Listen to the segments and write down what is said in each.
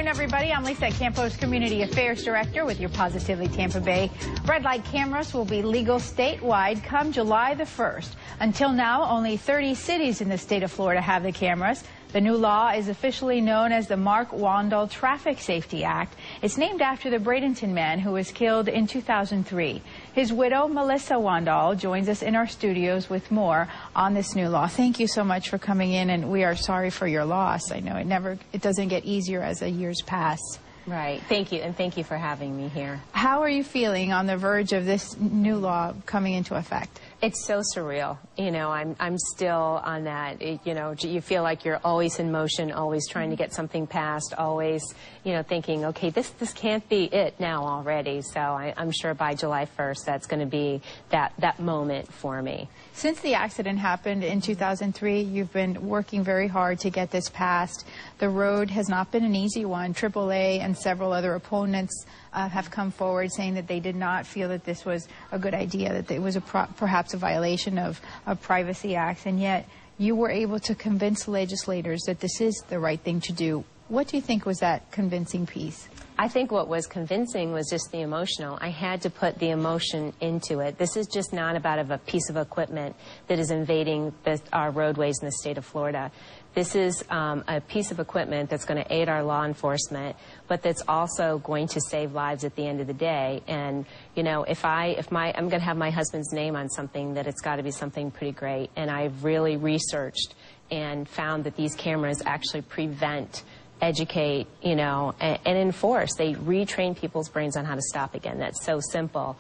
afternoon, everybody. I'm Lisa, Campos Community Affairs Director with your Positively Tampa Bay. Red light cameras will be legal statewide come July the 1st. Until now, only 30 cities in the state of Florida have the cameras. The new law is officially known as the Mark Wandall Traffic Safety Act. It's named after the Bradenton man who was killed in 2003. His widow, Melissa Wandall, joins us in our studios with more on this new law. Thank you so much for coming in, and we are sorry for your loss. I know it doesn't get easier as the years pass. Right. Thank you, and thank you for having me here. How are you feeling on the verge of this new law coming into effect? It's so surreal. You know, I'm still on that. You know, you feel like you're always in motion, always trying to get something passed, always, you know, thinking, okay, this can't be it now already. So I'm sure by July 1st, that's going to be that moment for me. Since the accident happened in 2003, you've been working very hard to get this passed. The road has not been an easy one. AAA and several other opponents have come forward saying that they did not feel that this was a good idea, that it was perhaps a violation of privacy acts, and yet you were able to convince legislators that this is the right thing to do. What do you think was that convincing piece? I think what was convincing was just the emotional. I had to put the emotion into it. This is just not about a piece of equipment that is invading our roadways in the state of Florida. This is a piece of equipment that's going to aid our law enforcement, but that's also going to save lives at the end of the day. And you know, I'm going to have my husband's name on something, that it's got to be something pretty great. And I've really researched and found that these cameras actually prevent, educate, you know, and enforce. They retrain people's brains on how to stop again. That's so simple.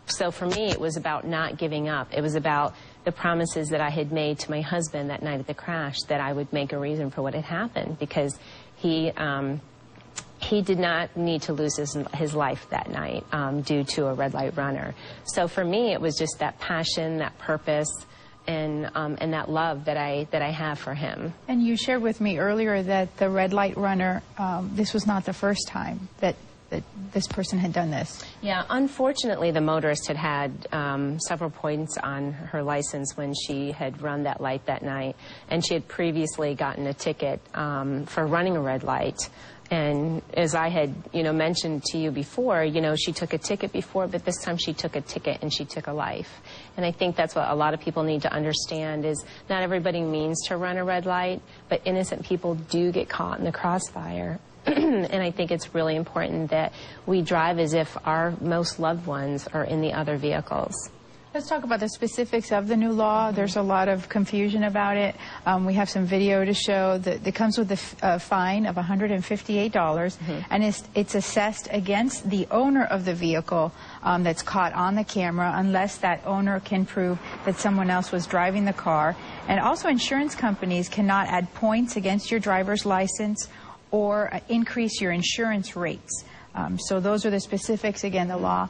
So for me, it was about not giving up. It was about the promises that I had made to my husband that night at the crash, that I would make a reason for what had happened, because he did not need to lose his life that night due to a red light runner. So for me, it was just that passion, that purpose, and that love that I have for him. And you shared with me earlier that the red light runner, this was not the first time that this person had done this. Yeah, unfortunately, the motorist had several points on her license when she had run that light that night, and she had previously gotten a ticket for running a red light. And as I had, you know, mentioned to you before, you know, she took a ticket before, but this time she took a ticket and she took a life. And I think that's what a lot of people need to understand, is not everybody means to run a red light, but innocent people do get caught in the crossfire. And I think it's really important that we drive as if our most loved ones are in the other vehicles. Let's talk about the specifics of the new law. There's a lot of confusion about it. We have some video to show that it comes with a fine of $158, and it's assessed against the owner of the vehicle that's caught on the camera, unless that owner can prove that someone else was driving the car. And also, insurance companies cannot add points against your driver's license or increase your insurance rates. So those are the specifics. Again, the law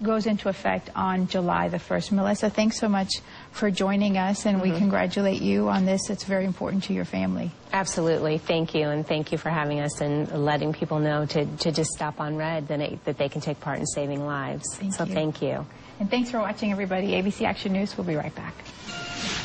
goes into effect on July the 1st. Melissa, thanks so much for joining us, and we congratulate you on this. It's very important to your family. Absolutely. Thank you, and thank you for having us and letting people know to just stop on red, that they can take part in saving lives. Thank you. And thanks for watching, everybody. ABC Action News. We'll be right back.